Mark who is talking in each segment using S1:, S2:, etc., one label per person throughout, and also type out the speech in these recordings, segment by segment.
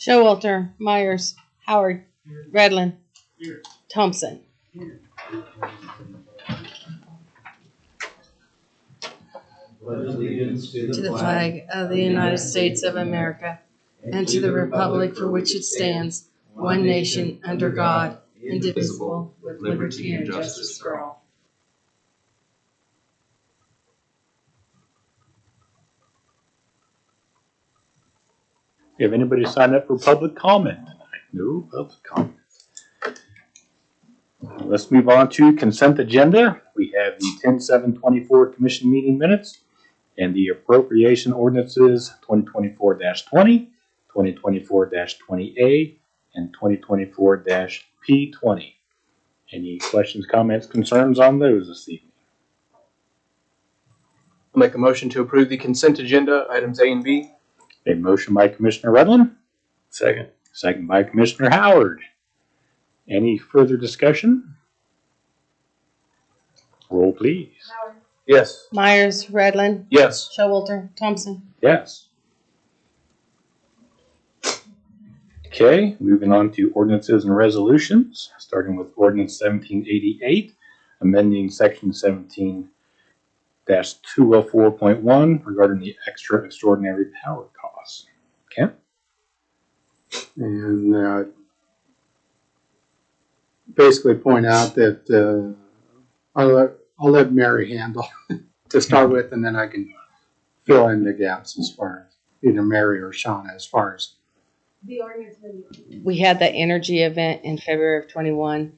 S1: Showalter, Myers, Howard, Redlin, Thompson. To the flag of the United States of America and to the republic for which it stands, one nation under God, indivisible, with liberty and justice for all.
S2: Have anybody signed up for public comment tonight? No public comment. Let's move on to consent agenda. We have the 10/7/24 commission meeting minutes and the appropriation ordinances 2024-20, 2024-20A, and 2024-P20. Any questions, comments, concerns on those this evening?
S3: I'll make a motion to approve the consent agenda, items A and B.
S2: A motion by Commissioner Redlin.
S3: Second.
S2: Second by Commissioner Howard. Any further discussion? Roll, please.
S1: Howard.
S3: Yes.
S1: Myers, Redlin,
S3: Yes.
S1: Showalter, Thompson.
S2: Yes. Okay, moving on to ordinances and resolutions, starting with ordinance 1788, amending section 17-204.1 regarding the extraordinary power costs. Kent?
S4: And basically point out that I'll let Mary handle to start with, and then I can fill in the gaps as far as either Mary or Shauna as far as
S1: The ordinance. We had that energy event in February of 21.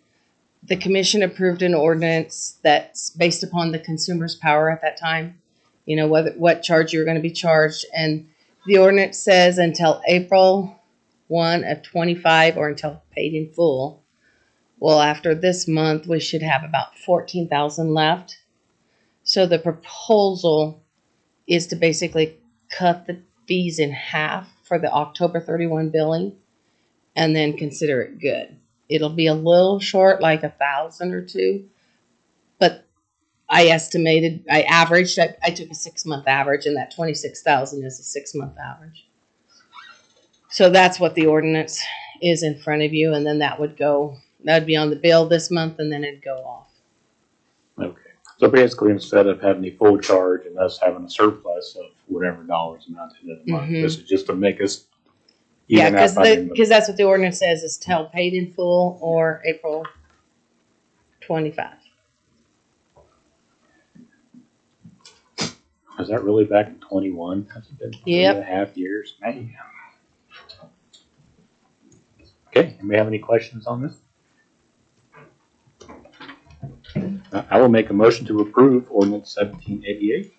S1: The commission approved an ordinance that's based upon the consumer's power at that time. You know, what charge you're going to be charged. And the ordinance says until April 1 of 25 or until paid in full. Well, after this month, we should have about 14,000 left. So the proposal is to basically cut the fees in half for the October 31 billing and then consider it good. It'll be a little short, like 1,000 or 2, but I averaged, I took a 6-month average, and that 26,000 is a 6-month average. So that's what the ordinance is in front of you, and then that would be on the bill this month, and then it'd go off.
S2: Okay. So basically, instead of having the full charge and us having a surplus of whatever dollars amount at the end of the month, this is just to make us
S1: Yeah,
S2: even out by the end of the-
S1: because that's what the ordinance says, is till paid in full or April 25.
S2: Was that really back in 21? Has it been 3.5 years? Man. Okay, anybody have any questions on this? I will make a motion to approve ordinance 1788.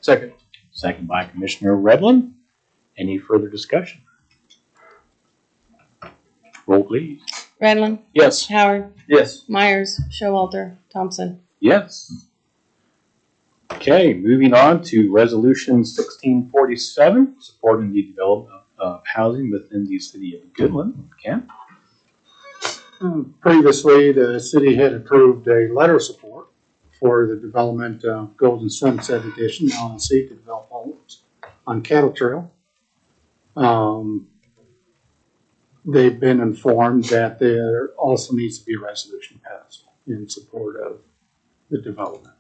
S3: Second.
S2: Second by Commissioner Redlin. Any further discussion? Roll, please.
S1: Redlin,
S3: Yes.
S1: Howard,
S3: Yes.
S1: Myers, Showalter, Thompson.
S2: Yes. Okay, moving on to resolution 1647, supporting the development of housing within the city of Goodland. Ken?
S4: previously the city had approved a letter of support for the development of Golden Sunset Edition LLC to develop homes on Cattle Trail. They've been informed that there also needs to be a resolution passed in support of the development.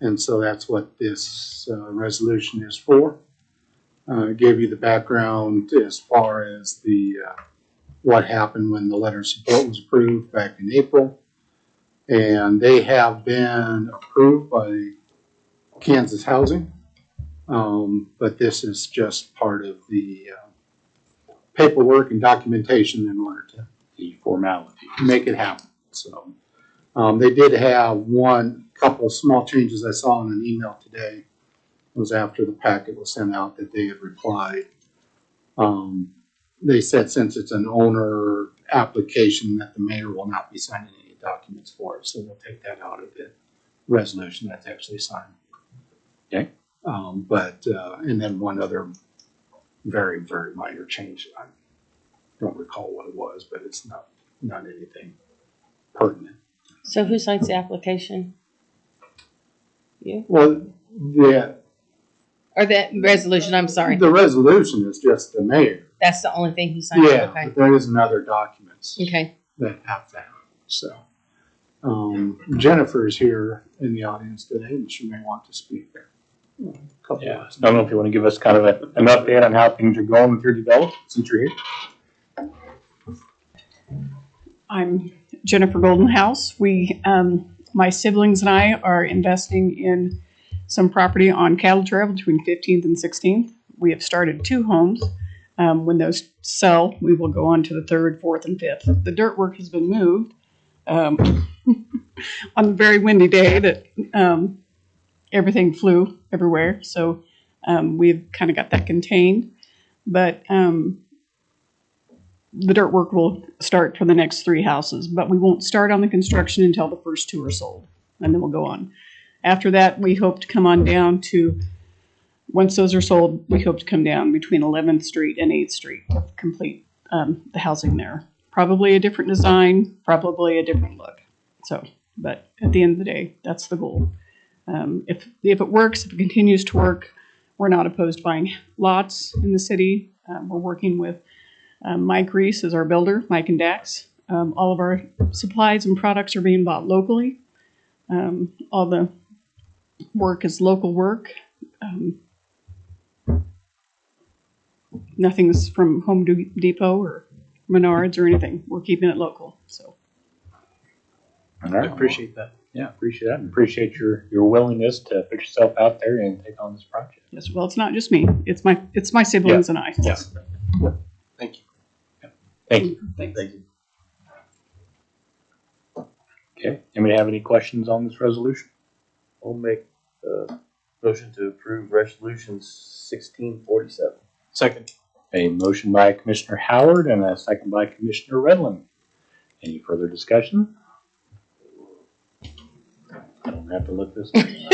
S4: And so that's what this resolution is for. Gave you the background as far as the what happened when the letter of support was approved back in April. And they have been approved by Kansas Housing. But this is just part of the paperwork and documentation in order to
S2: The formality.
S4: make it happen. So they did have one couple of small changes I saw in an email today. It was after the packet was sent out that they had replied. They said since it's an owner application that the mayor will not be signing any documents for it. So they'll take that out of the resolution that's actually signed.
S2: Okay.
S4: And then one other very, very minor change. I don't recall what it was, but it's not anything pertinent.
S1: So who signs the application? You?
S4: Well,
S1: Or the resolution, I'm sorry.
S4: the resolution is just the mayor.
S1: That's the only thing he signed?
S4: Yeah,
S1: Okay.
S4: but there is another documents
S1: Okay.
S4: that have that, so. Jennifer is here in the audience today, and she may want to speak. Couple
S2: Yeah,
S4: words.
S2: I don't know if you want to give us kind of an update on how things are going with your development since you're here.
S5: I'm Jennifer Goldenhouse. My siblings and I are investing in some property on Cattle Trail between 15th and 16th. We have started 2 homes. When those sell, we will go on to the 3rd, 4th, and 5th. The dirt work has been moved on a very windy day that everything flew everywhere. So we've kind of got that contained. But the dirt work will start for the next 3 houses, but we won't start on the construction until the first 2 are sold, and then we'll go on. After that, we hope to come on down to, once those are sold, we hope to come down between 11th Street and 8th Street to complete the housing there. Probably a different design, probably a different look. So, but at the end of the day, that's the goal. If it works, if it continues to work, we're not opposed to buying lots in the city. We're working with Mike Reese is our builder, Mike and Dax. All of our supplies and products are being bought locally. All the work is local work. Nothing's from Home Depot or Menards or anything. We're keeping it local. So
S2: All
S3: I
S2: right.
S3: appreciate that.
S2: Yeah, appreciate that. And appreciate your willingness to put yourself out there and take on this project.
S5: yes, well, it's not just me. It's my siblings and I.
S2: Yeah.
S3: Thank you.
S2: Thank you.
S5: Thanks.
S2: Okay. Anybody have any questions on this resolution?
S6: I'll make a motion to approve resolution 1647.
S3: Second.
S2: A motion by Commissioner Howard and a second by Commissioner Redland. Any further discussion? I don't have to look this way.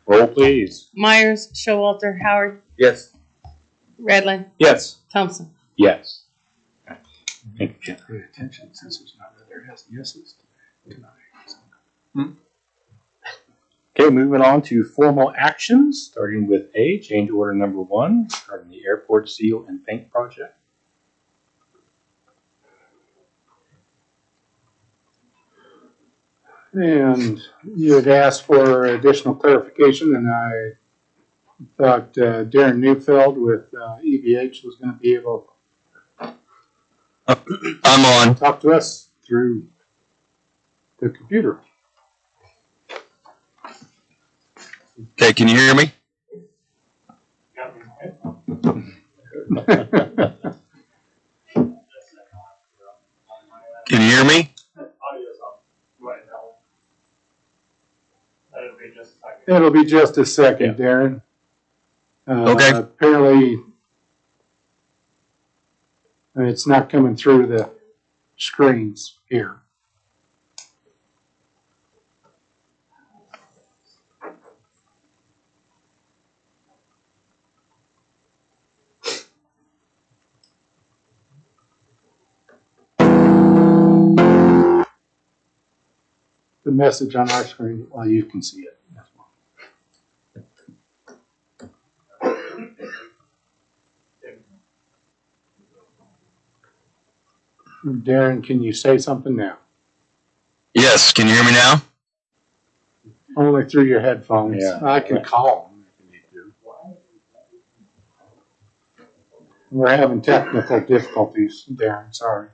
S2: Roll, please.
S1: Myers, Showalter, Howard,
S6: Yes.
S1: Redland,
S3: Yes.
S1: Thompson.
S2: Yes. Thank you, Jim.
S4: Pay attention since there's not other yeses tonight.
S2: Okay, moving on to formal actions, starting with A, change order number 1, regarding the airport seal and paint project.
S4: And you had asked for additional clarification, and I thought Darren Neufeld with EVH was going to be able
S7: I'm on.
S4: to talk to us through the computer.
S7: Okay, can you hear me? Can you hear me?
S4: It'll be just a second, Darren.
S7: Okay.
S4: Apparently, it's not coming through the screens here. The message on our screen, well, you can see it. Darren, can you say something now?
S7: Yes, can you hear me now?
S4: Only through your headphones.
S2: Yeah.
S4: I can call them if you need to. We're having technical difficulties, Darren, sorry.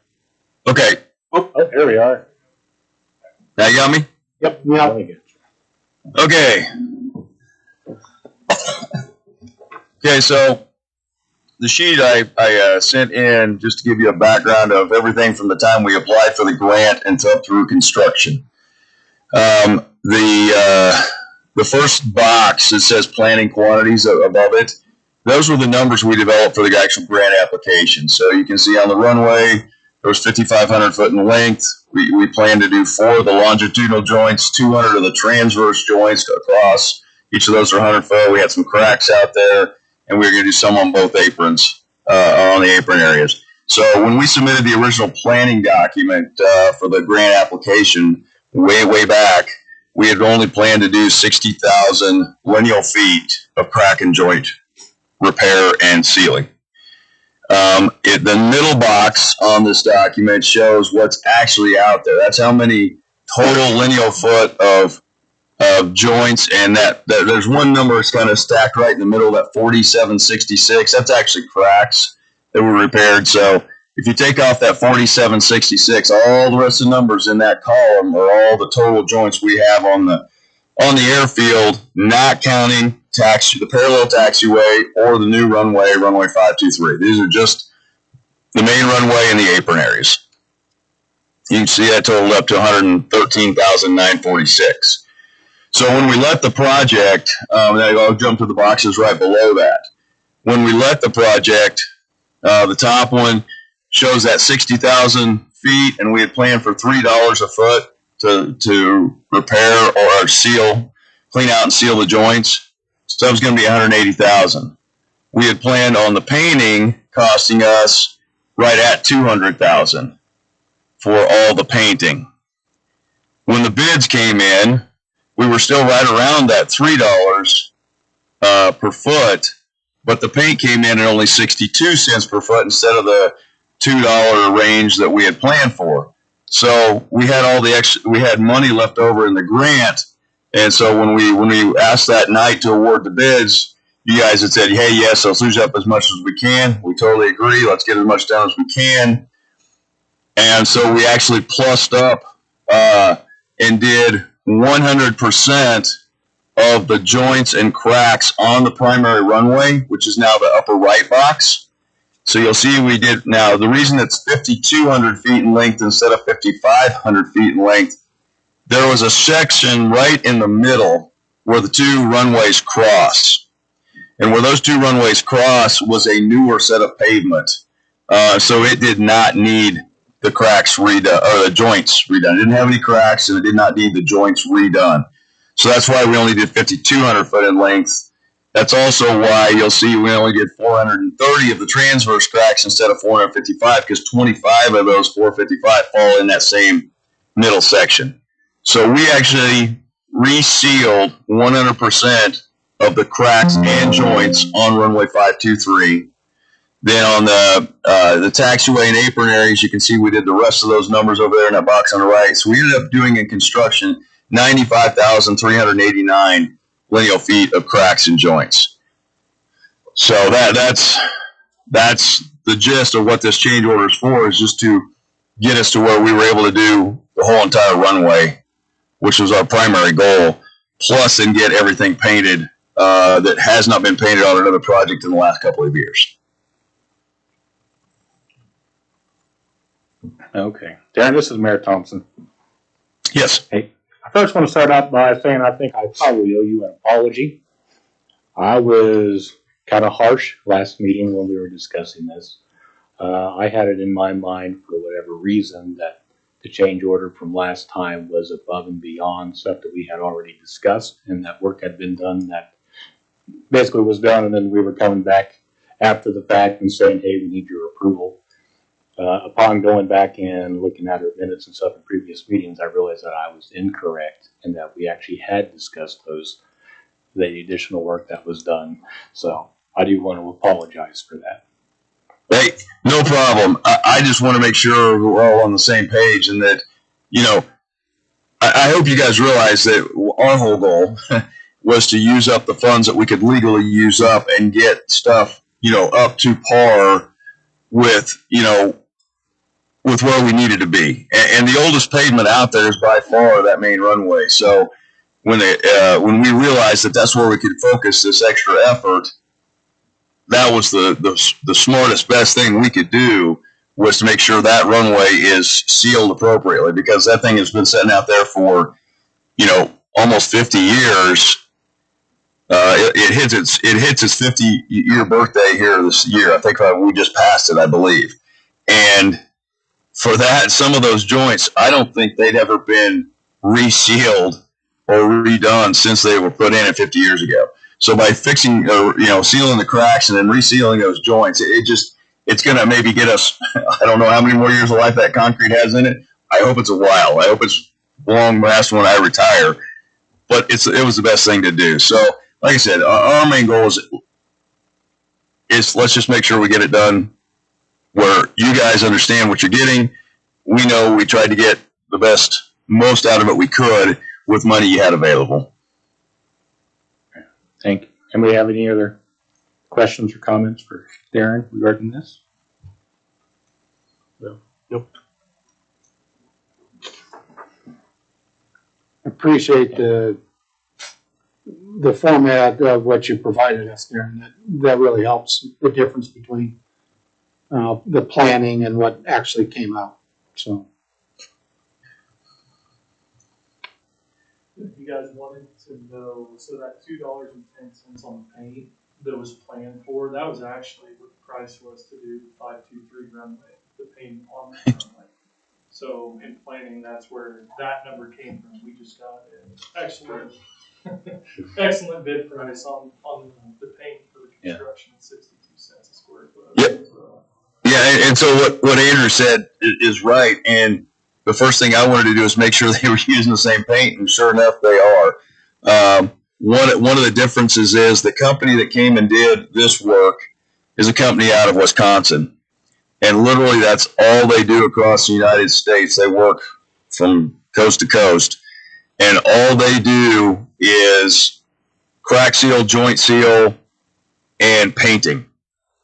S7: Okay,
S2: Oh, there we are.
S7: now you got me?
S4: Yep.
S2: Let me get you.
S7: Okay. Okay, so the sheet I sent in just to give you a background of everything from the time we applied for the grant until up through construction. The first box that says planning quantities above it, those were the numbers we developed for the actual grant application. So you can see on the runway, there was 5,500 foot in length. We plan to do 4 of the longitudinal joints, 200 of the transverse joints across. Each of those are 100 foot. We had some cracks out there, and we were going to do some on both aprons, on the apron areas. So when we submitted the original planning document for the grant application way back, we had only planned to do 60,000 lineal feet of crack and joint repair, and sealing. The middle box on this document shows what's actually out there. That's how many total lineal foot of joints, and that there's one number that's kind of stacked right in the middle, that 4766. That's actually cracks that were repaired. So if you take off that 4766, all the rest of the numbers in that column are all the total joints we have on the airfield, not counting the parallel taxiway or the new runway 523. These are just the main runway and the apron areas. You can see that totaled up to 113,946. So when we let the project, I'll jump to the boxes right below that. When we let the project, the top one shows that 60,000 feet, and we had planned for $3 a foot to repair or seal, clean out and seal the joints. So it was going to be 180,000. We had planned on the painting costing us right at 200,000 for all the painting. When the bids came in, we were still right around that $3 per foot, but the paint came in at only 62 cents per foot instead of the $2 range that we had planned for. So we had all the extra, we had money left over in the grant. And so when we asked that night to award the bids, you guys had said, hey, yes, let's use up as much as we can. We totally agree. Let's get as much done as we can. And so we actually plussed up and did 100% of the joints and cracks on the primary runway, which is now the upper right box. So you'll see we did. Now, the reason it's 5,200 feet in length instead of 5,500 feet in length, there was a section right in the middle where the two runways cross. And where those two runways cross was a newer set of pavement. So it did not need the cracks redone, or the joints redone. It didn't have any cracks, and it did not need the joints redone. So that's why we only did 5,200 foot in length. That's also why you'll see we only did 430 of the transverse cracks instead of 455, because 25 of those 455 fall in that same middle section. So we actually resealed 100% of the cracks and joints on runway 523. Then on the taxiway and apron areas, you can see we did the rest of those numbers over there in that box on the right. So we ended up doing in construction 95,389 lineal feet of cracks and joints. So that's the gist of what this change order is for, is just to get us to where we were able to do the whole entire runway, which was our primary goal, plus and get everything painted that has not been painted on another project in the last couple of years.
S2: Okay. Darren, this is Mayor Thompson.
S7: Yes.
S2: Hey, I first want to start out by saying I think I probably owe you an apology. I was kind of harsh last meeting when we were discussing this. I had it in my mind, for whatever reason, that the change order from last time was above and beyond stuff that we had already discussed, and that work had been done that basically was done, and then we were coming back after the fact and saying, hey, we need your approval. Upon going back and looking at our minutes and stuff in previous meetings, I realized that I was incorrect and that we actually had discussed the additional work that was done. So I do want to apologize for that.
S7: Hey, no problem. I just want to make sure we're all on the same page, and that, you know, I hope you guys realize that our whole goal was to use up the funds that we could legally use up and get stuff, you know, up to par with, you know, with where we needed to be. And the oldest pavement out there is by far that main runway. So when we realized that that's where we could focus this extra effort, that was the smartest, best thing we could do, was to make sure that runway is sealed appropriately, because that thing has been sitting out there for, you know, almost 50 years. It hits its 50-year birthday here this year. I think we just passed it, I believe. And for that, some of those joints, I don't think they'd ever been resealed or redone since they were put in 50 years ago. So by fixing, you know, sealing the cracks and then resealing those joints, it's going to maybe get us, I don't know how many more years of life that concrete has in it. I hope it's a while. I hope it's long last when I retire. But it was the best thing to do. So, like I said, our main goal is let's just make sure we get it done where you guys understand what you're getting. We know we tried to get the most out of it we could with money you had available.
S2: Thank you. Anybody have any other questions or comments for Darren regarding this?
S3: No. Nope.
S4: Appreciate the format of what you provided us there, and that really helps the difference between the planning and what actually came out. So,
S8: If you guys wanted to know, so that $2.10 on the paint that was planned for, that was actually what the price was to do the 523 runway, the paint on the runway. So in planning, that's where that number came from. We just got an excellent, excellent bid price on the paint for the construction at 62 cents a square foot.
S7: Yep.
S8: So,
S7: Yeah, and so what Andrew said is right. And the first thing I wanted to do is make sure they were using the same paint, and sure enough, they are. One of the differences is the company that came and did this work is a company out of Wisconsin. And literally that's all they do across the United States. They work from coast to coast. And all they do is crack seal, joint seal, and painting.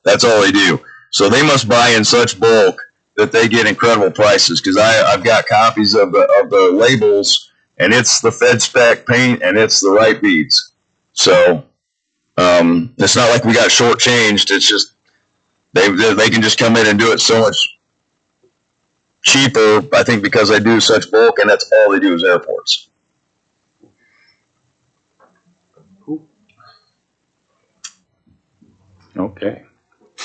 S7: That's all they do. So they must buy in such bulk that they get incredible prices, because I've got copies of the labels, and it's the Fed spec paint and it's the right beads. So it's not like we got shortchanged. It's just they can just come in and do it so much cheaper, I think, because they do such bulk, and that's all they do is airports.
S2: Okay.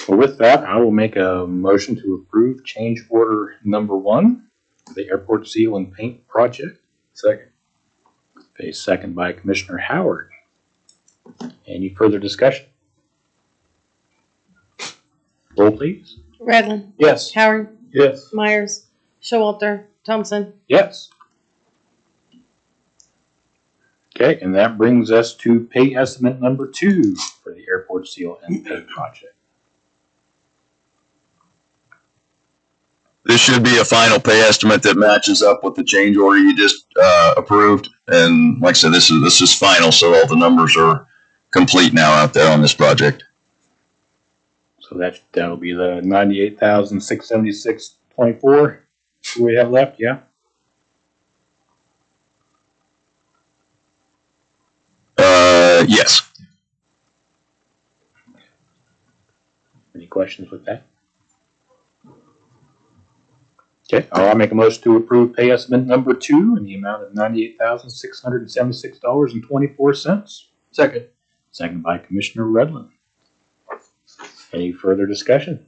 S2: Well, with that, I will make a motion to approve change order number 1 for the airport seal and paint project.
S3: Second.
S2: A second by Commissioner Howard. Any further discussion? Roll, please.
S1: Redlin,
S3: Yes.
S1: Howard,
S3: Yes.
S1: Myers, Showalter, Thompson.
S2: Yes. Okay, and that brings us to pay estimate number 2 for the airport seal and paint project.
S7: This should be a final pay estimate that matches up with the change order you just approved. And like I said, this is final, so all the numbers are complete now out there on this project.
S2: So that'll be the $98,676.24 we have left, yeah?
S7: Yes.
S2: Any questions with that? Okay, I'll make a motion to approve pay estimate number 2 in the amount of $98,676.24.
S3: Second.
S2: Second by Commissioner Redlin. Any further discussion?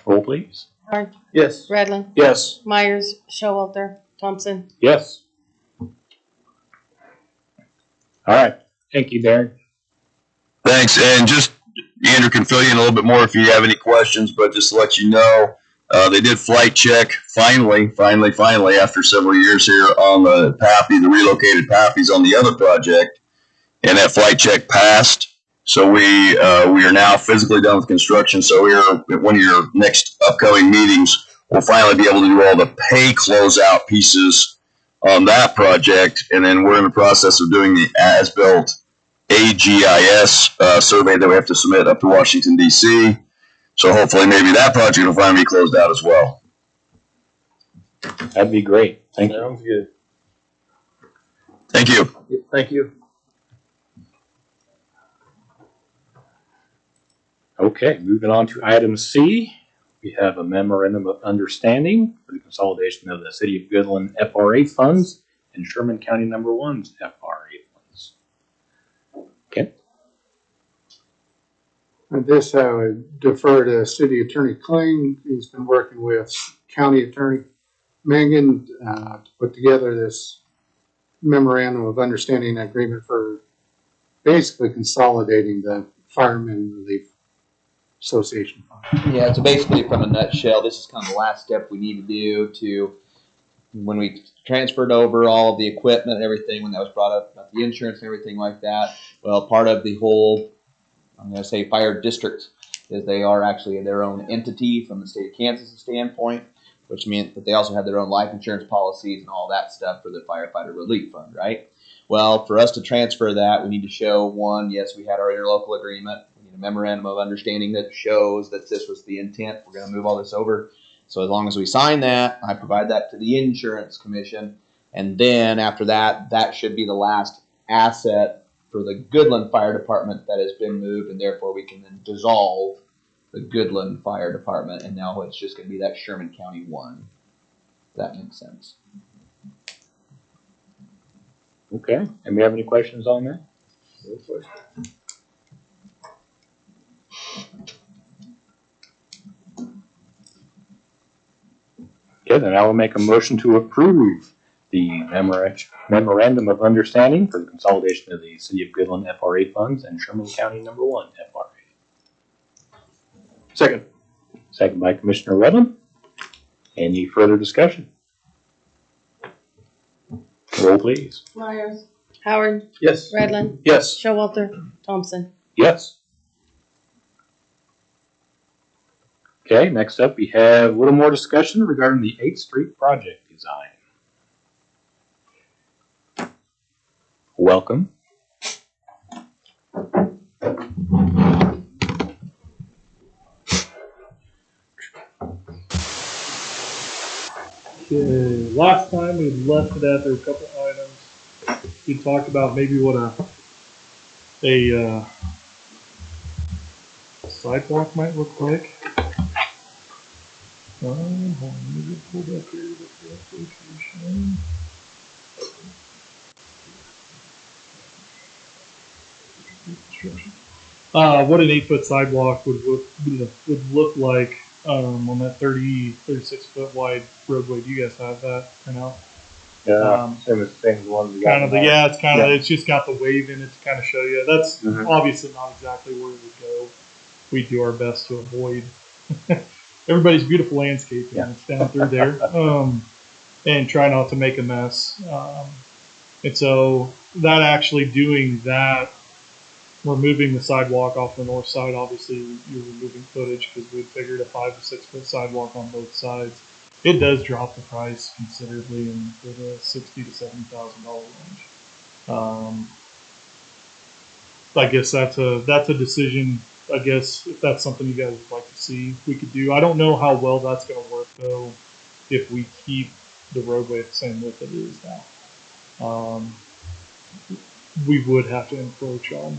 S2: Roll, please.
S1: Howard,
S3: Yes.
S1: Redlin,
S3: Yes.
S1: Myers, Showalter, Thompson.
S2: Yes. All right. Thank you, Darren.
S7: Thanks. And just Andrew can fill you in a little bit more if you have any questions, but just to let you know, they did flight check finally, after several years here on the PAPI, the relocated PAPIs on the other project, and that flight check passed. So we are now physically done with construction. So at one of your next upcoming meetings, we'll finally be able to do all the pay closeout pieces on that project, and then we're in the process of doing the as-built AGIS survey that we have to submit up to Washington, D.C. So hopefully maybe that project will finally be closed out as well.
S2: That'd be great. Thank you.
S3: Sounds good.
S7: Thank you.
S3: Thank you.
S2: Okay, moving on to item C. We have a memorandum of understanding for the consolidation of the City of Goodland FRA funds and Sherman County Number 1's FRA funds. Okay.
S4: and this I would defer to City Attorney Kling. He's been working with County Attorney Mangan to put together this memorandum of understanding agreement for basically consolidating the Firemen Relief Association fund.
S9: Yeah, so basically, from a nutshell, this is kind of the last step we need to do to when we transferred over all of the equipment and everything, when that was brought up about the insurance and everything like that. Well, part of the whole I'm going to say fire district, because they are actually their own entity from the state of Kansas standpoint, which means that they also have their own life insurance policies and all that stuff for the firefighter relief fund, right? Well, for us to transfer that, we need to show one, yes, we had our interlocal agreement. We need a memorandum of understanding that shows that this was the intent. We're going to move all this over. So as long as we sign that, I provide that to the insurance commission. And then after that, that should be the last asset for the Goodland Fire Department that has been moved. And therefore we can then dissolve the Goodland Fire Department. And now it's just going to be that Sherman County one. If that makes sense.
S2: Okay. And we have any questions on that?
S6: No question.
S2: Okay, then I will make a motion to approve the memorandum of understanding for the consolidation of the City of Goodland FRA funds and Sherman County number 1 FRA.
S3: Second.
S2: Second by Commissioner Redland. Any further discussion? Roll please.
S1: Myers. Howard.
S3: Yes.
S1: Redland.
S3: Yes.
S1: Showalter. Thompson.
S2: Yes. Okay, next up we have a little more discussion regarding the 8th Street project design. Welcome.
S8: Okay, last time we left it at, there were a couple items. We talked about maybe what a sidewalk might look like. Hold on, let me get pulled up here with the application. What an 8-foot sidewalk would look like on that 36 foot wide roadway. Do you guys have that right now?
S2: Same as the same ones we got.
S8: Kind of it's kind of it's just got the wave in it to kind of show you. That's obviously not exactly where we go. We do our best to avoid everybody's beautiful landscaping that's down through there, and try not to make a mess. And so that actually doing that, removing the sidewalk off the north side, obviously you're removing footage because we figured a 5 to 6 foot sidewalk on both sides. It does drop the price considerably in the $60,000 to $70,000 range. I guess that's a decision. I guess if that's something you guys would like to see, we could do. I don't know how well that's going to work though, if we keep the roadway at the same width it is now. We would have to encroach on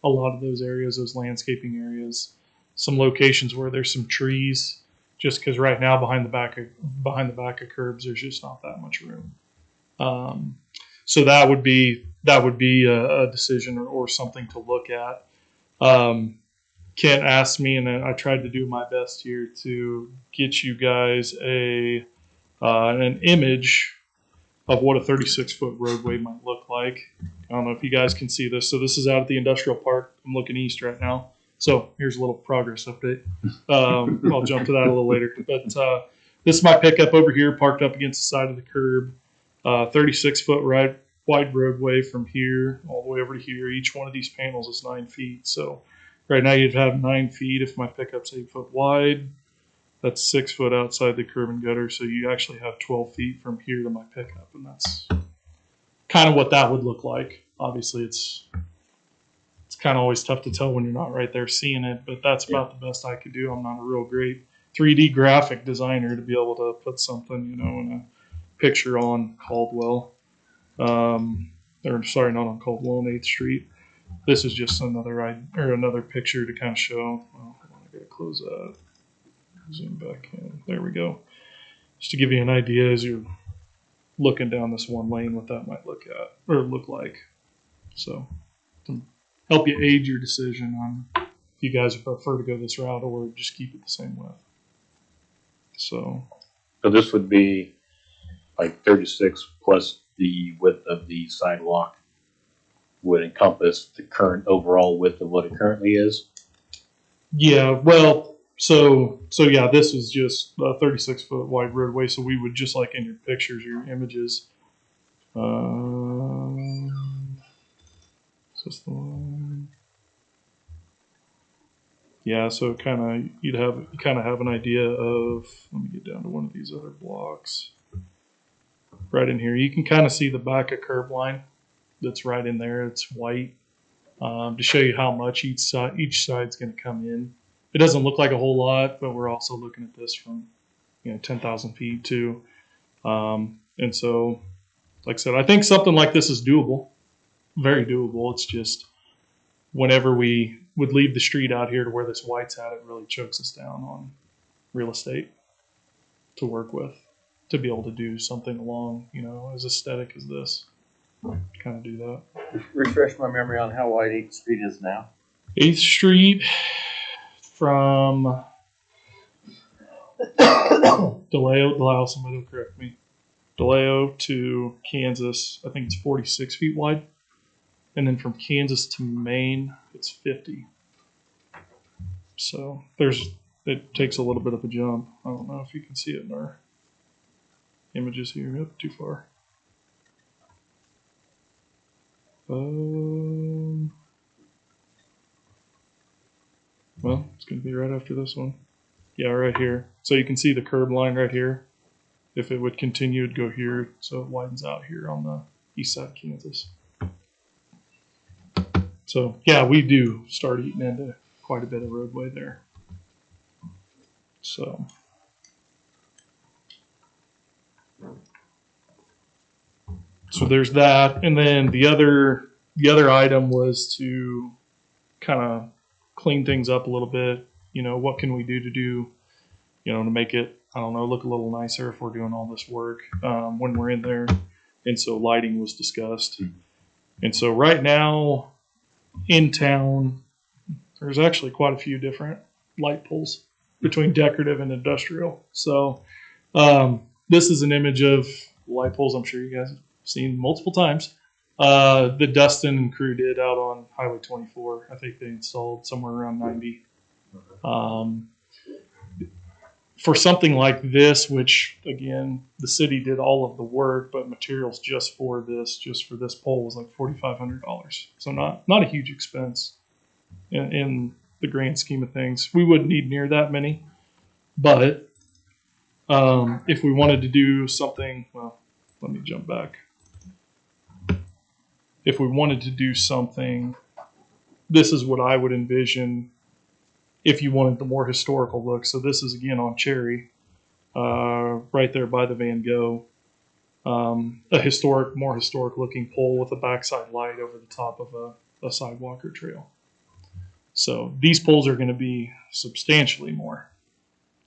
S8: a lot of those areas, those landscaping areas, some locations where there's some trees. Just because right now behind the back of curbs, there's just not that much room. So that would be a decision or something to look at. Kent asked me, and I tried to do my best here to get you guys an image of what a 36-foot roadway might look like. I don't know if you guys can see this. So this is out at the industrial park. I'm looking east right now. So here's a little progress update. I'll jump to that a little later. But this is my pickup over here, parked up against the side of the curb. 36-foot wide roadway from here all the way over to here. Each one of these panels is 9 feet. So right now you'd have 9 feet if my pickup's 8 foot wide. That's 6 foot outside the curb and gutter. So you actually have 12 feet from here to my pickup. And that's kind of what that would look like. Obviously, it's kind of always tough to tell when you're not right there seeing it, but that's about the best I could do. I'm not a real great 3D graphic designer to be able to put something, in a picture on Caldwell. Or sorry, not on Caldwell, on 8th Street. This is just another picture to kind of show. Well, I gotta close that. Zoom back in. There we go. Just to give you an idea as you're looking down this one lane, what that might look like. So, to help you aid your decision on if you guys prefer to go this route or just keep it the same width. So
S2: this would be like 36 plus the width of the sidewalk would encompass the current overall width of what it currently is.
S8: Yeah, well, so yeah, this is just a 36-foot wide roadway. So we would, just like in your pictures, your images. Is this the one? Yeah, so you kind of have an idea of. Let me get down to one of these other blocks. Right in here, you can kind of see the back of curb line. That's right in there. It's white to show you how much each side's going to come in. It doesn't look like a whole lot, but we're also looking at this from 10,000 feet too. And so, like I said, I think something like this is doable, very doable. It's just whenever we would leave the street out here to where this white's at, it really chokes us down on real estate to work with, to be able to do something along, as aesthetic as this, kind of do that.
S6: Refresh my memory on how wide 8th Street is now.
S8: 8th Street from DeLeo, somebody will correct me. DeLeo to Kansas, I think it's 46 feet wide. And then from Kansas to Maine, it's 50. So it takes a little bit of a jump. I don't know if you can see it in our images here. Yep, too far. Well, it's going to be right after this one. Yeah, right here. So you can see the curb line right here. If it would continue, it'd go here. So it widens out here on the east side of Kansas. So, yeah, we do start eating into quite a bit of roadway there. So there's that. And then the other item was to kind of clean things up a little bit. What can we do to make it, I don't know, look a little nicer if we're doing all this work when we're in there. And so lighting was discussed. And so right now in town, there's actually quite a few different light poles between decorative and industrial. So this is an image of light poles I'm sure you guys have seen multiple times. The Dustin and crew did out on Highway 24. I think they installed somewhere around 90. For something like this, which again, the city did all of the work, but materials just for this pole was like $4,500. So not a huge expense in the grand scheme of things. We wouldn't need near that many, but if we wanted to do something, well, let me jump back. If we wanted to do something, this is what I would envision if you wanted the more historical look. So this is again on Cherry, right there by the Van Gogh. A more historic looking pole with a backside light over the top of a sidewalk or trail. So these poles are going to be substantially more,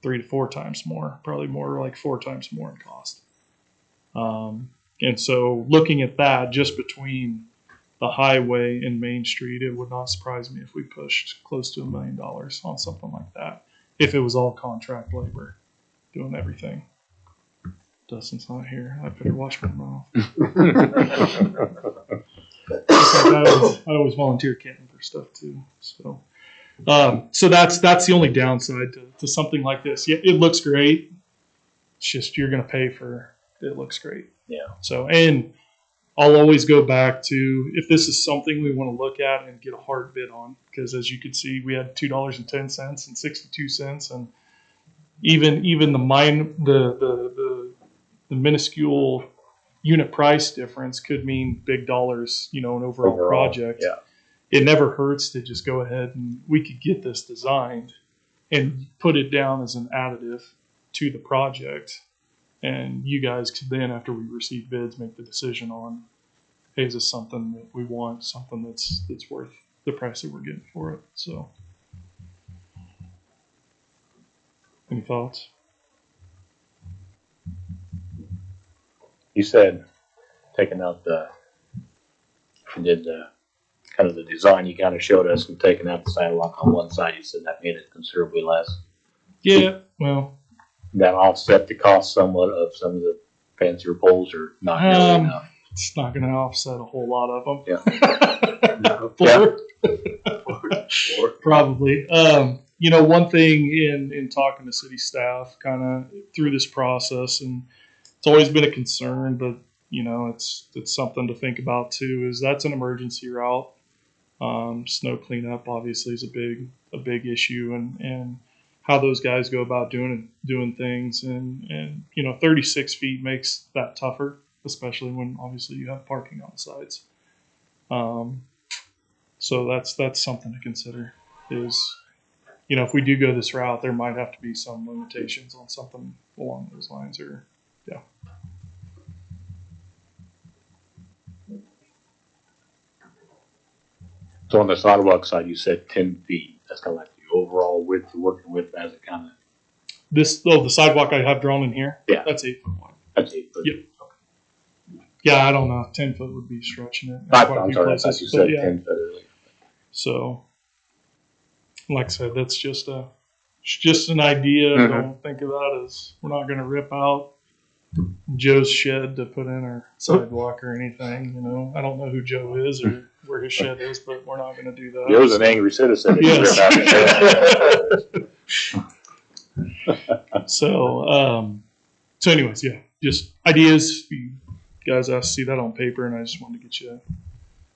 S8: 3 to 4 times more, probably more like 4 times more in cost. And so looking at that just between the highway and Main Street, it would not surprise me if we pushed close to $1 million on something like that. If it was all contract labor doing everything. Dustin's not here. I better wash my mouth. I always volunteer camping for stuff too. So that's the only downside to something like this. Yeah, it looks great. It's just you're going to pay for it. Looks great.
S2: Yeah.
S8: So, and I'll always go back to if this is something we want to look at and get a hard bid on, because as you can see, we had $2.10 and 62 cents, and even the minuscule unit price difference could mean big dollars, an overall project.
S2: Yeah.
S8: It never hurts to just go ahead and we could get this designed and put it down as an additive to the project. And you guys could then, after we receive bids, make the decision on, hey, is this something that we want, something that's worth the price that we're getting for it. So, any thoughts?
S2: You said taking out kind of the design you kind of showed us and taking out the sidewalk on one side. You said that made it considerably less.
S8: Yeah, well.
S2: That offset the cost somewhat of some of the fancier poles, or not really enough.
S8: It's not going to offset a whole lot of them.
S2: Yeah.
S8: Probably. One thing in talking to city staff kind of through this process, and it's always been a concern, but it's something to think about too, is that's an emergency route. Snow cleanup obviously is a big issue, and how those guys go about doing things, and 36 feet makes that tougher, especially when obviously you have parking on the sides. So that's something to consider. Is if we do go this route, there might have to be some limitations on something along those lines, or yeah.
S2: So on the sidewalk side, you said 10 feet. That's kind of like the overall width you're working with as a kind of.
S8: The sidewalk I have drawn in here.
S2: Yeah.
S8: That's 8 foot wide.
S2: That's 8 foot.
S8: Yep. Yeah, I don't know. 10 foot would be stretching it. in
S2: I'm
S8: quite a few
S2: sorry, I
S8: places,
S2: thought you
S8: but
S2: said
S8: yeah.
S2: 10 foot earlier.
S8: So, like I said, that's just an idea.
S2: Mhm.
S8: Don't think of that as we're not going to rip out Joe's shed to put in our sidewalk or anything. I don't know who Joe is or where his shed is, but we're not going to do that.
S2: Joe's an angry citizen.
S8: Yes.
S2: Yes.
S8: So anyways, yeah, just ideas. You guys asked to see that on paper, and I just wanted to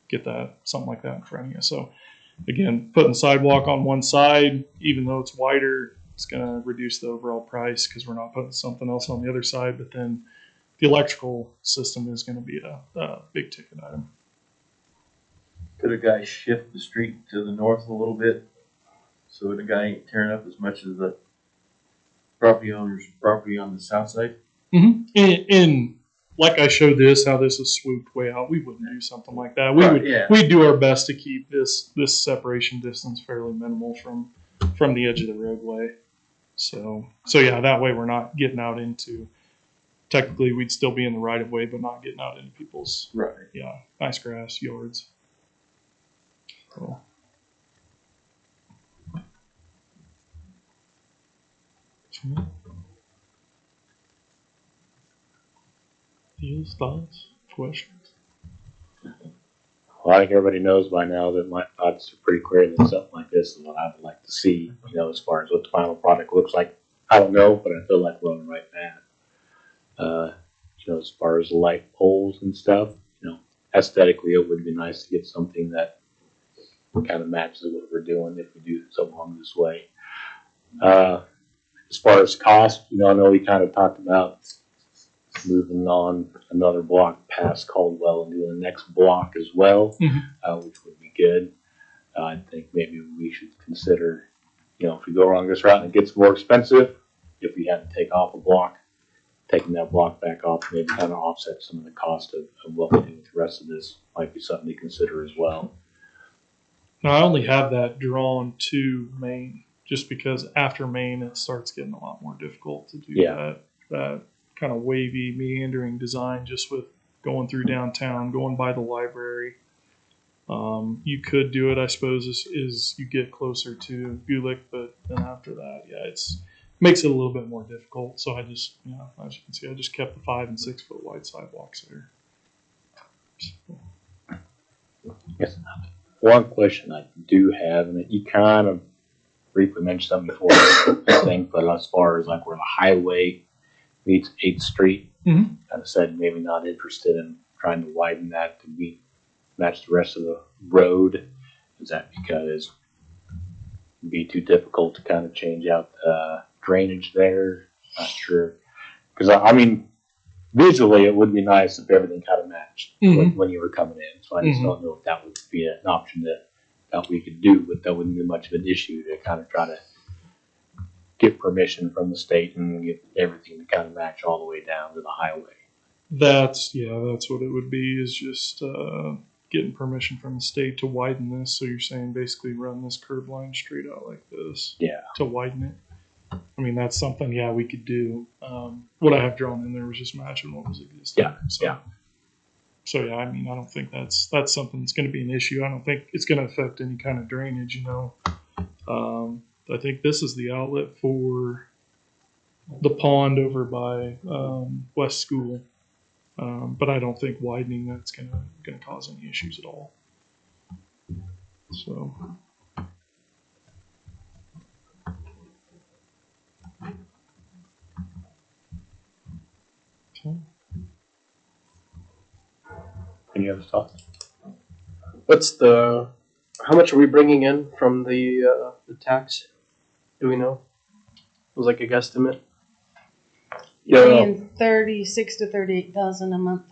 S8: get that, something like that in front of you. So again, putting the sidewalk on one side, even though it's wider, it's going to reduce the overall price because we're not putting something else on the other side. But then the electrical system is going to be a big ticket item.
S6: Could a guy shift the street to the north a little bit so the guy ain't tearing up as much as the property owner's property on the south side?
S8: Mm-hmm. And like I showed how this is swooped way out, we wouldn't do something like that. We'd do our best to keep this separation distance fairly minimal from the edge of the roadway. So yeah, that way we're not getting out into, technically we'd still be in the right of way, but not getting out into people's nice grass yards. So. Ideas, thoughts, questions?
S2: Well, I think everybody knows by now that my thoughts are pretty clear that something like this is what I would like to see, as far as what the final product looks like. I don't know, but I feel like we're on the right path. As far as light poles and stuff, aesthetically, it would be nice to get something that kind of matches what we're doing if we do something along this way. As far as cost, I know we kind of talked about moving on another block past Caldwell and doing the next block as well, which would be good. I think maybe we should consider, if we go along this route and it gets more expensive, if we had to take off a block, taking that block back off, maybe kind of offset some of the cost of what we do with the rest of this might be something to consider as well.
S8: Now, I only have that drawn to Main just because after Main it starts getting a lot more difficult to do that kind of wavy, meandering design just with going through downtown, going by the library. You could do it, I suppose, as you get closer to Gulick, but then after that, it's makes it a little bit more difficult. So I just, as you can see, I just kept the 5 and 6 foot wide sidewalks there. So.
S2: Yes. One question I do have, and you kind of briefly mentioned something before, I think, but as far as like where the highway meets 8th Street, kind of said maybe not interested in trying to widen that to match the rest of the road. Is that because it'd be too difficult to kind of change out the drainage there? Not sure. Because, visually it would be nice if everything kind of matched when you were coming in. So I just don't know if that would be an option that we could do, but that wouldn't be much of an issue to kind of try to get permission from the state and get everything to kind of match all the way down to the highway.
S8: That's what it would be, is just getting permission from the state to widen this. So you're saying basically run this curb line straight out like this to widen it. That's something, we could do. What I have drawn in there was just matching what was existing. So I don't think that's something that's going to be an issue. I don't think it's going to affect any kind of drainage, I think this is the outlet for the pond over by West School. But I don't think widening that's going to cause any issues at all. So. Okay.
S2: Any other thoughts?
S3: What's the How much are we bringing in from the tax? Do we know? It was like a guesstimate.
S1: You're
S3: Yeah.
S1: paying 36 to 38,000 a month.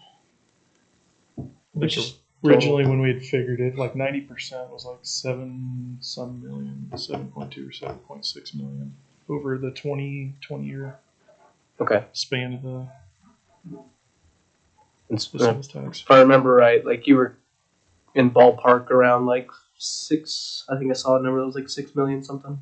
S8: Which is originally when we had figured it, like 90% was like 7 some million, 7.2 or 7.6 million over the 20 year
S3: Okay.
S8: span of the
S3: It's,
S8: sales tax.
S3: if I remember right, like you were in ballpark around like 6. I think I saw a number that was like 6 million something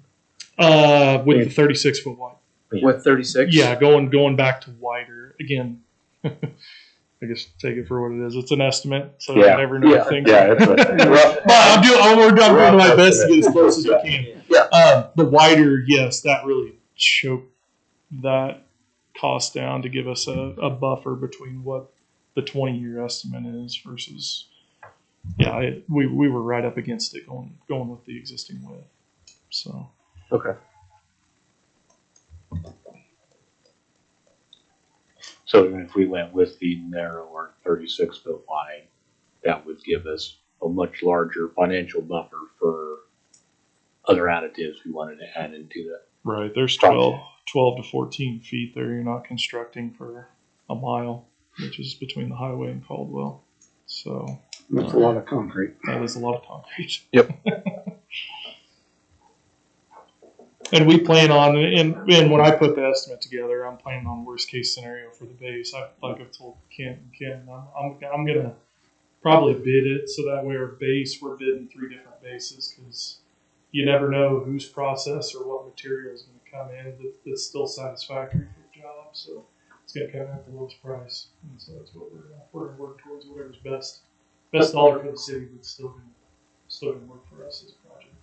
S8: With the 36 foot wide.
S3: with 36.
S8: Yeah, going back to wider again. I guess take it for what it is. It's an estimate, so
S2: Yeah.
S8: you never know
S3: Yeah.
S8: things.
S2: Yeah, it's a rough.
S8: But I'm doing my best to get as close as I can.
S3: Yeah.
S8: The wider, yes, that really choked that cost down to give us a buffer between what the 20-year estimate is versus, we were right up against it going with the existing width. So
S3: Okay.
S2: So even if we went with the narrower 36-foot wide, that would give us a much larger financial buffer for other additives we wanted to add into that.
S8: right, there's
S2: Project.
S8: 12 to 14 feet there. You're not constructing for a mile, which is between the highway and Caldwell. So
S4: That's a lot of concrete.
S8: that is a lot of concrete.
S3: Yep.
S8: And we plan on, and when I put the estimate together, I'm planning on worst case scenario for the base. Like I've told Ken, I'm gonna probably bid it so that way our base, we're bidding 3 different bases because you never know whose process or what material is going to come in that's still satisfactory for the job. So it's going to come in at the lowest price, and so that's what we're going to work towards. Whatever's best dollar for the city, but still going to work for us as a project.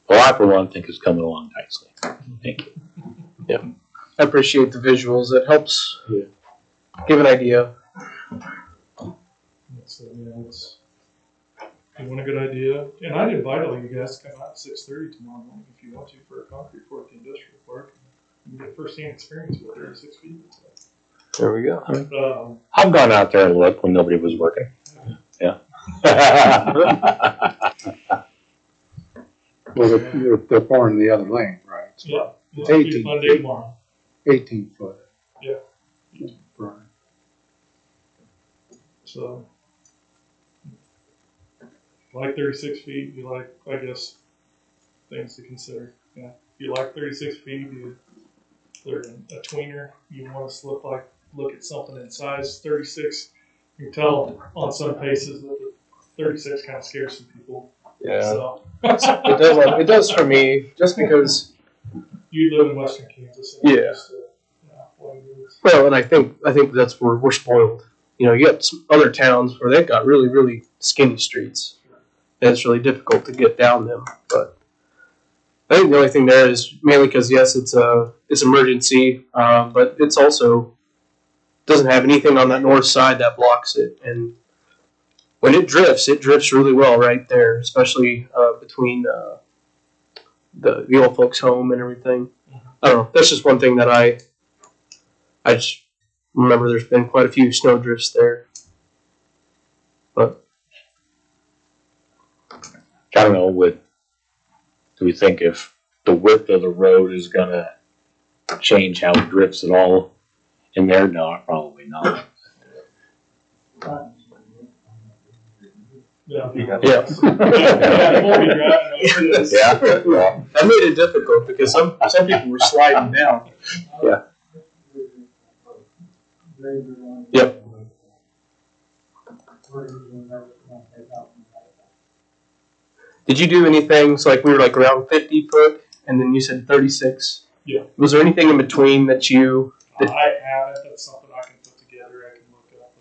S2: Well, I for one think it's coming along nicely. Thank you.
S3: I appreciate the visuals. It helps give an idea.
S8: So it's you want a good idea, and I'd invite all you guys to come out at 6:30 tomorrow morning if you want to for a concrete pour at the industrial park. You can get first-hand experience with 36 feet.
S3: There we go.
S2: I've gone out there and looked when nobody was working. Yeah.
S4: Well, they're pouring the other lane, right?
S8: Yeah,
S4: It's
S8: it'll be
S4: 18
S8: fun day
S4: feet.
S8: tomorrow.
S4: 18 foot.
S8: Yeah.
S4: Right.
S8: So, like 36 feet, you like, I guess, things to consider. Yeah. If you like 36 feet, they're a tweener. You want to look at something in size 36. You can tell on some paces that the 36 kind of scares some people.
S3: Yeah.
S8: So,
S3: It does for me, just because.
S8: you live in Western Kansas.
S3: Yeah. Well, and I think that's where we're spoiled. You know, you got some other towns where they've got really, really skinny streets, and it's really difficult to get down them. But I think the only thing there is mainly because yes, it's emergency, but it's also doesn't have anything on that north side that blocks it, and when it drifts really well right there, especially between the old folks' home and everything. I don't know. That's just one thing that I just remember. There's been quite a few snow drifts there, but
S2: I don't know, do we think if the width of the road is gonna change how it drifts at all in there? No, probably not.
S8: Yeah.
S3: yeah.
S8: Yeah, we'll be driving over this.
S2: Yeah.
S3: That made it difficult because some people were sliding down.
S2: Yeah.
S3: Yep. Did you do anything? So like we were like around 50 foot, and then you said 36.
S8: Yeah.
S3: Was there anything in between that you?
S8: I haven't. That's something I can put together. I can look up.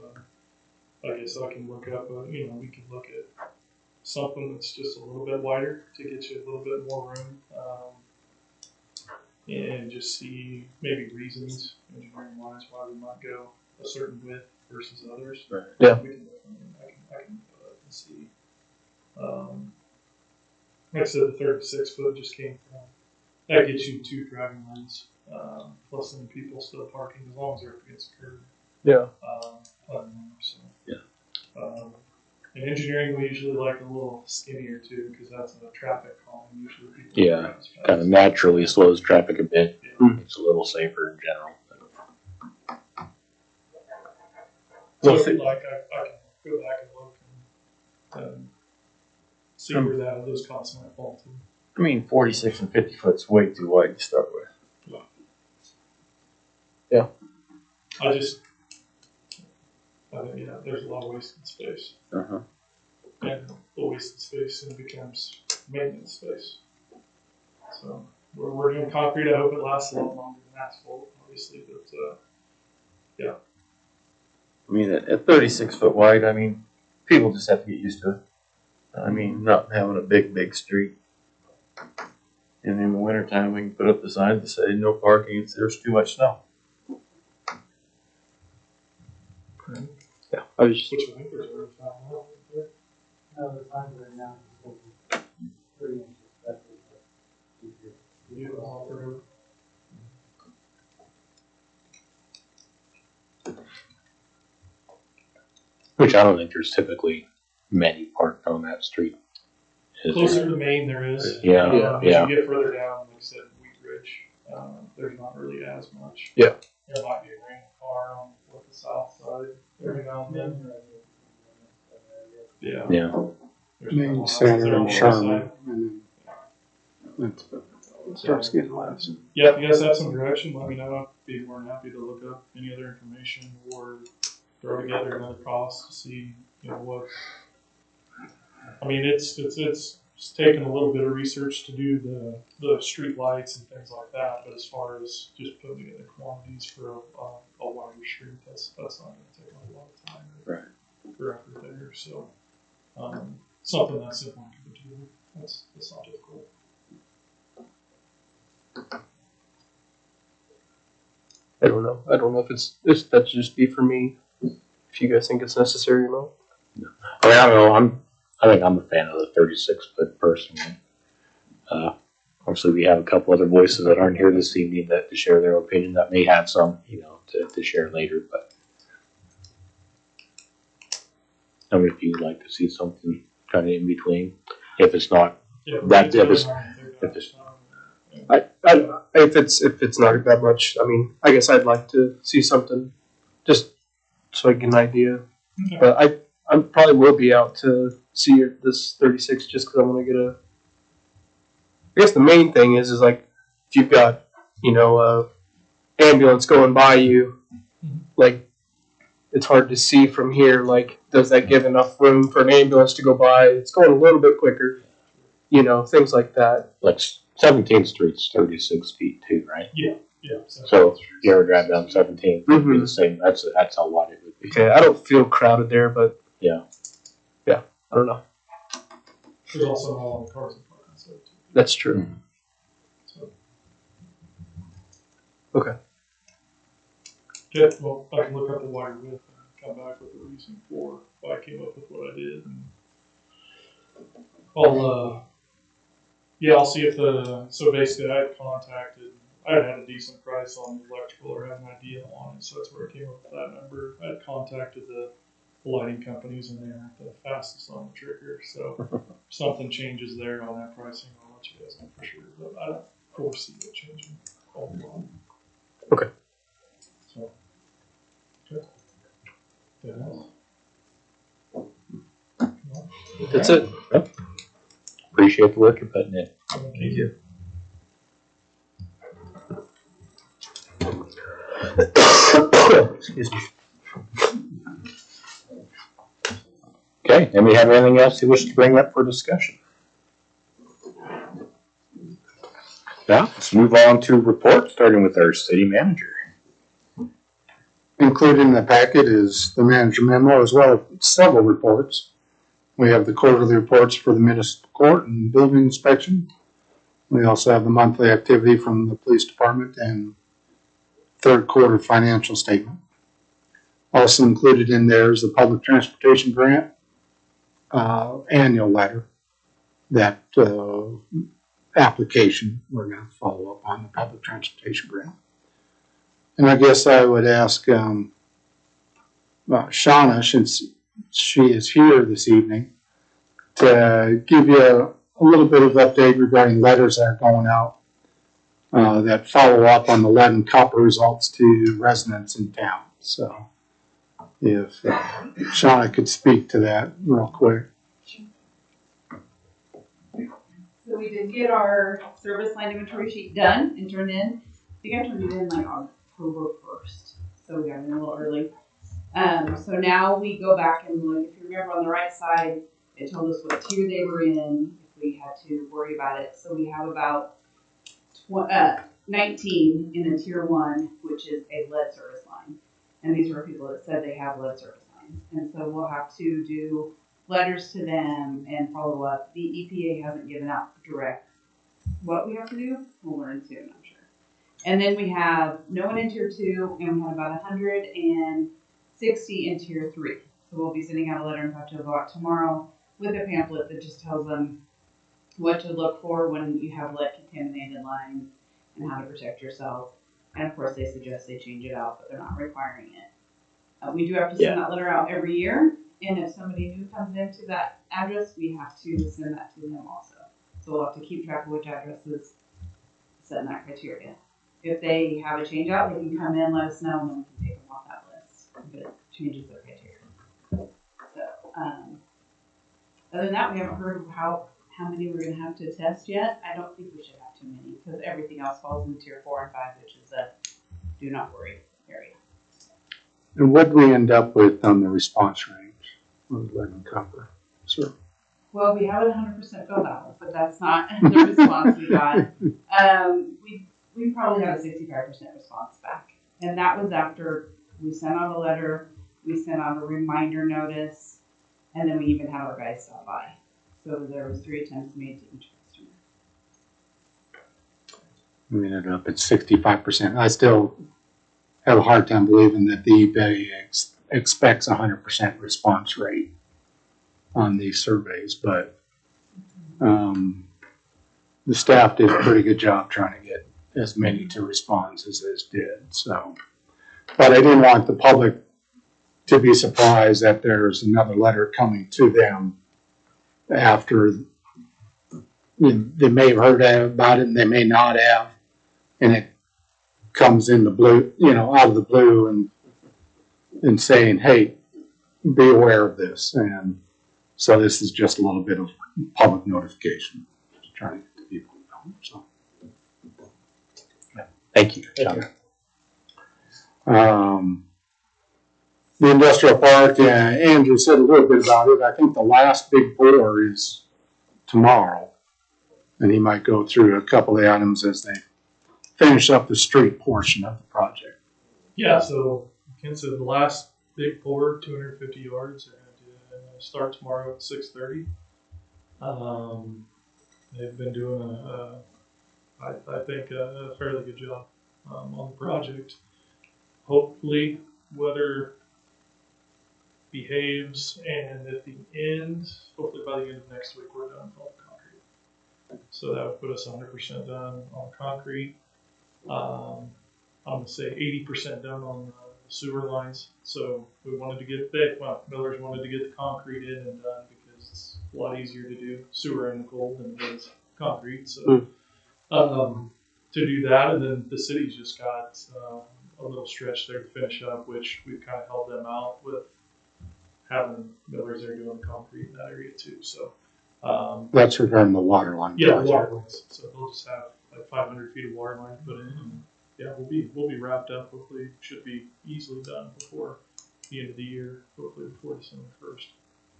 S8: I guess I can look up. We can look at something that's just a little bit wider to get you a little bit more room, and just see maybe reasons engineering wise why we might go a certain width versus others.
S2: Right.
S3: Yeah.
S8: I can see. like I said, the 36-foot just came from, that gets you 2 driving lanes, plus then people still parking as long as they're up against the curb.
S3: Yeah.
S8: So.
S2: Yeah.
S8: In engineering, we usually like a little skinnier too, because that's a traffic calm. Usually people
S2: Yeah,
S8: drive as fast.
S2: kind of naturally slows traffic a bit.
S8: Yeah.
S2: It's a little safer in general.
S8: So if you'd like, I can go back and look and see where those costs might fall to.
S6: I mean, 46 and 50 foot's way too wide to start with.
S8: I think, yeah, there's a lot of wasted space.
S2: Uh-huh.
S8: And the wasted space soon becomes maintenance space. So we're doing concrete. I hope it lasts a lot longer than asphalt, obviously, but yeah.
S6: I mean, at 36 foot wide, I mean, people just have to get used to it. I mean, not having a big street. And in the wintertime, we can put up the signs that say no parking if there's too much snow.
S3: Yeah. I was just.
S8: Which I think there's already found out there.
S10: No, the signs are now 3 inches. That's it.
S8: You can offer
S2: Which I don't think there's typically many parked on that street. Is
S8: closer
S2: there?
S8: to Maine there is.
S2: Yeah,
S8: As
S2: yeah.
S8: you get further down, like I said, Wheat Ridge, there's not really as much.
S3: Yeah.
S8: There might be a green car on the south side every now and then. Yeah.
S2: Yeah.
S8: There's not a
S4: Main
S8: lot
S4: Center
S8: there on
S4: and
S8: the
S4: Sherman.
S8: side.
S4: And then it starts getting less.
S8: Yeah, if you guys have some direction, let me know. I'd be more than happy to look up any other information or throw together another cost to see, what. I mean, it's taken a little bit of research to do the street lights and things like that, but as far as just putting together quantities for a wider street, that's not going to take a lot of time. For effort there, so something that's simple and can do. That's not difficult.
S3: I don't know. I don't know if that should just be for me. If you guys think it's necessary or not.
S2: I mean, I don't know. I think I'm a fan of the 36 foot personally. Obviously, we have a couple other voices that aren't here this evening to share their opinion that may have some, to share later. But I mean, if you'd like to see something kind of in between, if it's not that,
S3: if it's not that much, I mean, I guess I'd like to see something just so I get an idea.
S8: Okay.
S3: But I probably will be out to see this 36 just because I want to get a. I guess the main thing is like if you've got ambulance going by you, like it's hard to see from here. Like, does that give enough room for an ambulance to go by? It's going a little bit quicker, things like that.
S2: like 17th Street's 36 feet too, right?
S8: Yeah.
S2: So if you ever drive down 17th, it'd be the same. That's how wide it would be.
S3: Okay, I don't feel crowded there, but
S2: Yeah.
S3: I don't know.
S8: There's also not a lot of cars in parking, so too.
S3: That's true.
S8: So.
S3: Okay.
S8: Yeah, well, I can look up the wider width and come back with a reason for why I came up with what I did. And I'll see if so basically I had a decent price on the electrical or had an idea on it, so that's where I came up with that number. I had contacted the lighting companies and they aren't the fastest on the trigger, so if something changes there on that pricing, I'll let you guys know for sure, but I don't foresee it changing a whole lot.
S3: Okay.
S8: So, good.
S3: That's it.
S2: Appreciate the work you're putting in.
S8: Thank you.
S3: Excuse me.
S2: Okay, and we have anything else you wish to bring up for discussion? Now, let's move on to reports, starting with our city manager.
S4: Included in the packet is the manager memo as well as several reports. We have the quarterly reports for the municipal court and building inspection. We also have the monthly activity from the police department and third quarter financial statement. Also included in there is the public transportation grant annual letter. that application. We're going to follow up on the public transportation grant. And I guess I would ask Shauna, since she is here this evening, to give you a little bit of update regarding letters that are going out that follow up on the lead and copper results to residents in town. So if Shauna could speak to that real quick.
S11: So we did get our service line inventory sheet done and turned in. I think I turned it in like October 1st. So we got it in a little early. So now we go back and look. If you remember on the right side, it told us what tier they were in, if we had to worry about it. So we have about 19 in a tier 1, which is a lead service line. And these were people that said they have lead service lines. And so we'll have to do letters to them and follow up. The EPA hasn't given out direct what we have to do. We'll learn soon, I'm sure. And then we have no one in tier 2, and we have about 160 in tier 3. So we'll be sending out a letter and have to go out tomorrow with a pamphlet that just tells them what to look for when you have lead contaminated lines and how to protect yourself. And of course, they suggest they change it out, but they're not requiring it. We do have to send that letter out every year. And if somebody new comes into that address, we have to send that to them also. So we'll have to keep track of which addresses set in that criteria. If they have a change out, they can come in, let us know, and then we can take them off that list if it changes their criteria. So, other than that, we haven't heard of how many we're going to have to test yet. I don't think we should have too many because everything else falls in tier 4 and 5, which is a do not worry area.
S4: And what did we end up with on the response range on lead and copper? Sure.
S11: Well, we have it 100% filled out, but that's not the response we got. We probably had a 65% response back. And that was after we sent out a letter, we sent out a reminder notice, and then we even had our guys stop by. So there was 3 attempts made to each customer.
S4: We ended up at 65%. I still have a hard time believing that the EPA expects 100% response rate on these surveys, but the staff did a pretty good job trying to get as many to respond as this did. So, but I didn't want the public to be surprised that there's another letter coming to them after they may have heard about it and they may not have, and it comes in the blue, out of the blue and saying, hey, be aware of this. And so this is just a little bit of public notification, just trying to get the people to know. So, yeah. Thank you, John. The industrial park, Andrew said a little bit about it. I think the last big pour is tomorrow, and he might go through a couple of the items as they finish up the street portion of the project.
S8: Yeah, so Ken said the last big pour, 250 yards, and start tomorrow at 6:30. They've been doing I think a fairly good job on the project. Hopefully, weather behaves, and at the end, hopefully by the end of next week, we're done with all the concrete. So that would put us 100% done on concrete. I'm going to say 80% done on the sewer lines. So we wanted to get Millers wanted to get the concrete in and done because it's a lot easier to do sewer in the cold than it is concrete. So to do that, and then the city's just got a little stretch there to finish up, which we've kind of held them out with having Millers there doing concrete in that area too. So
S4: that's regarding the water line.
S8: Yeah, the water lines. So they'll just have like 500 feet of water line put in, and yeah, we'll be wrapped up. Hopefully, should be easily done before the end of the year. Hopefully before December 1st.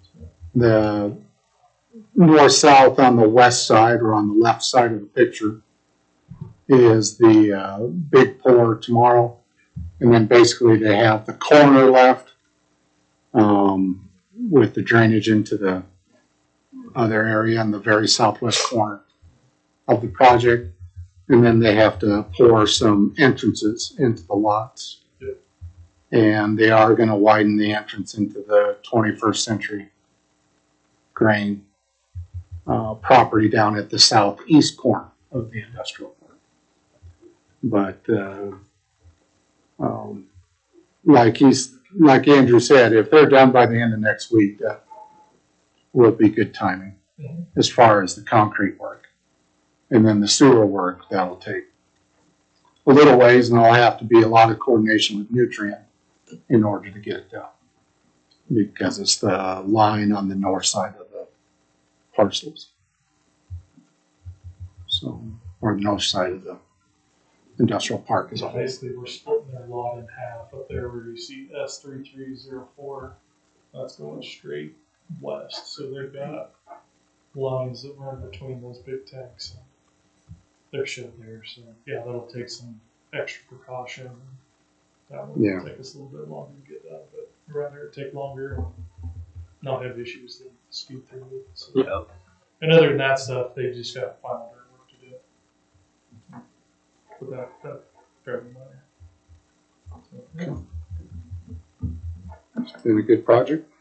S8: So.
S4: The north-south on the west side, or on the left side of the picture, is the big pour tomorrow, and then basically they have the corner left with the drainage into the other area in the very southwest corner of the project. And then they have to pour some entrances into the lots.
S8: Yep.
S4: And they are going to widen the entrance into the 21st century grain property down at the southeast corner of the industrial park. But like Andrew said, if they're done by the end of next week, that would be good timing as far as the concrete work. And then the sewer work, that'll take a little ways, and there'll have to be a lot of coordination with Nutrien in order to get it done. Because it's the line on the north side of the parcels. So, or the north side of the industrial park is
S8: So
S4: all.
S8: basically, we're splitting their lot in half up there where you see S3304. That's going straight west. So they've got lines that run between those big tanks. They're shut there. So yeah, that'll take some extra precaution. That will take us a little bit longer to get done, but rather it take longer and not have issues than speed through it. So.
S3: Yeah.
S8: And other than that stuff, they've just got final dirt work to do. But that's fairly minor. So, yeah.
S4: It's been a good project.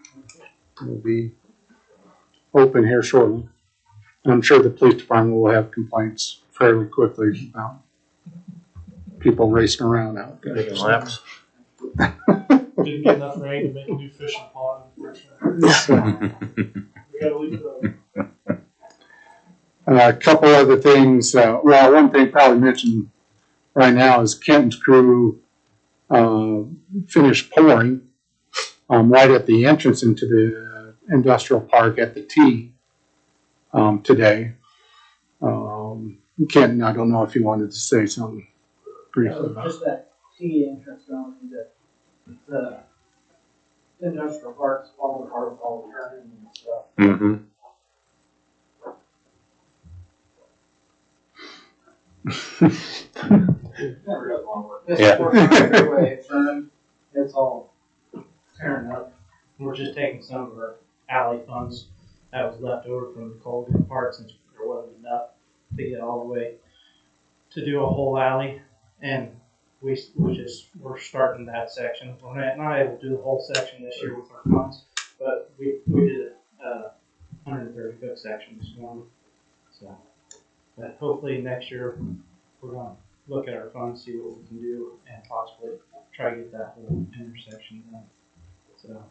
S4: We'll be open here shortly. And I'm sure the police department will have complaints fairly quickly about people racing around out there.
S3: Making laps.
S8: Didn't get enough rain to make a new fishing pond, unfortunately. We gotta leave it up.
S4: A couple other things. Well, one thing probably mentioned right now is Kenton's crew finished pouring right at the entrance into the industrial park at the T today. Kenton, I don't know if you wanted to say something briefly about it.
S10: Just that T entrance going into the industrial parks, all the hard, all the turning and stuff.
S2: Mm-hmm.
S10: This
S2: Yeah.
S10: way turn, it's all tearing up. We're just taking some of our alley funds that was left over from the Colgan Park since there wasn't enough to get all the way to do a whole alley, and we're starting that section. We're not able to do the whole section this year with our funds, but we did a 130 foot section this morning. So, but hopefully next year we're going to look at our funds, see what we can do, and possibly try to get that whole intersection done. So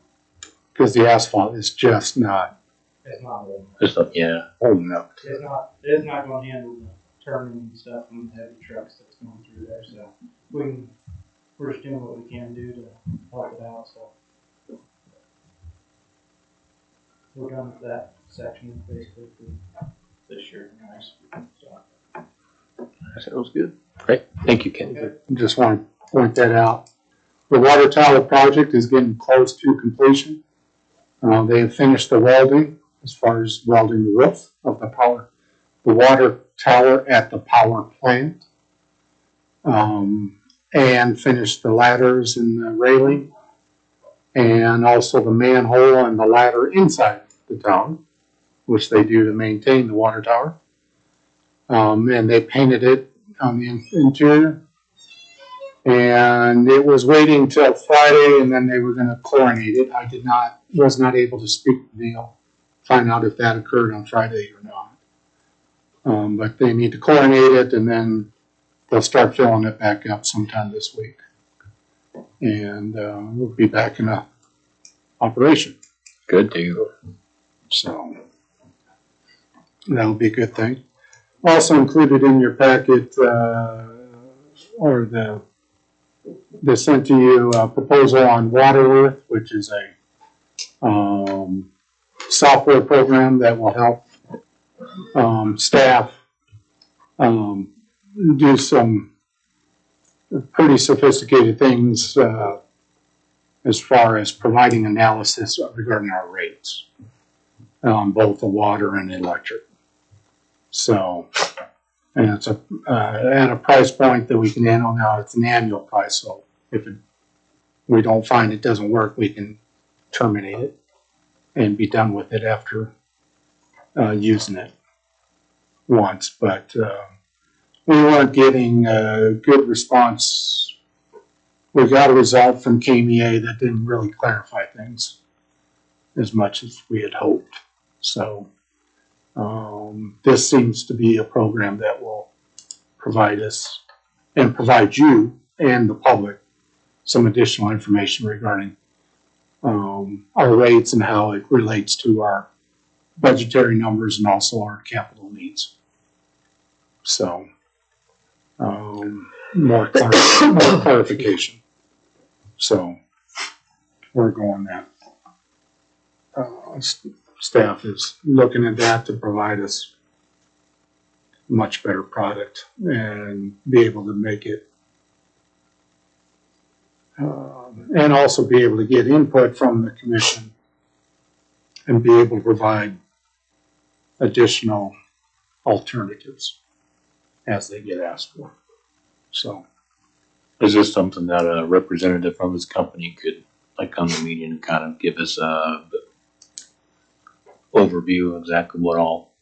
S4: Because the asphalt is just not
S10: it's not old.
S4: holding up.
S10: It's not going to handle the turning and stuff from the heavy trucks that's going through there. So we're just doing what we can do to help it out. So we're done with that section basically for this year. Nice. So.
S3: That sounds good.
S2: Great. Thank you, Ken.
S4: Just want to point that out. The water tower project is getting close to completion. They have finished the welding as far as welding the roof of the water tower at the power plant, and finished the ladders and the railing, and also the manhole and the ladder inside the tower, which they do to maintain the water tower. And they painted it on the interior. And it was waiting till Friday, and then they were going to chlorinate it. I was not able to speak to Neil, find out if that occurred on Friday or not. But they need to chlorinate it, and then they'll start filling it back up sometime this week. And we'll be back in operation.
S2: Good deal.
S4: So that'll be a good thing. Also included in your packet, they sent to you a proposal on WaterEarth, which is a software program that will help staff do some pretty sophisticated things as far as providing analysis regarding our rates, both the water and electric. So, and it's at a price point that we can handle now. It's an annual price, so if we don't find it doesn't work, we can terminate it and be done with it after using it once. But we weren't getting a good response. We got a result from KMEA that didn't really clarify things as much as we had hoped. So This seems to be a program that will provide us and provide you and the public some additional information regarding our rates and how it relates to our budgetary numbers and also our capital needs. So, more clarification. So, we're going that. Staff is looking at that to provide us much better product and be able to make it and also be able to get input from the commission and be able to provide additional alternatives as they get asked for. So,
S2: Is this something that a representative from this company could like come to the meeting and kind of give us a overview of exactly what all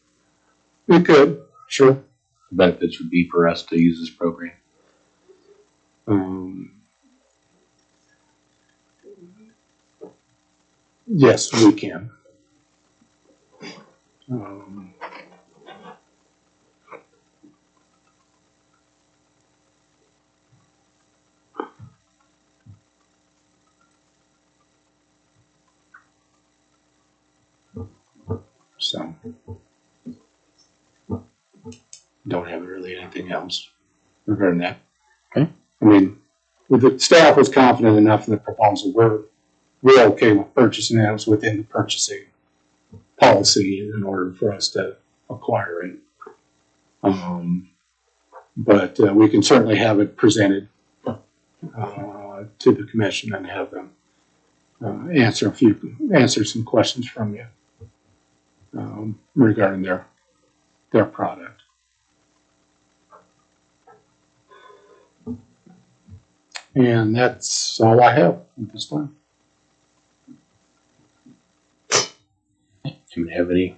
S4: we could, sure.
S2: benefits would be for us to use this program?
S4: Yes, we can. So, don't have really anything else regarding that.
S2: Okay.
S4: I mean, the staff was confident enough in the proposal. We're okay with purchasing it. It was within the purchasing policy in order for us to acquire it. But we can certainly have it presented to the commission and have them answer some questions from you regarding their product. And that's all I have at this time.
S2: Do you have any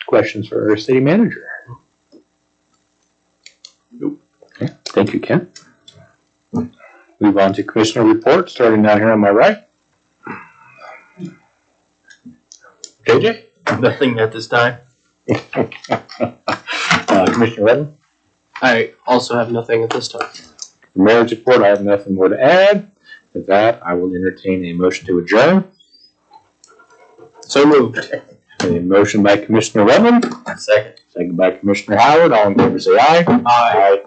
S2: questions for our city manager?
S4: Nope.
S2: Okay, thank you, Ken. Move on to commissioner report, starting down here on my right. JJ?
S3: Nothing at this time.
S2: Commissioner Redden?
S3: I also have nothing at this time.
S2: Mayor's report, I have nothing more to add. With that, I will entertain a motion to adjourn.
S3: So moved.
S2: A motion by Commissioner Redmond.
S6: Second.
S2: Second by Commissioner Howard. All in favor say aye.
S3: Aye.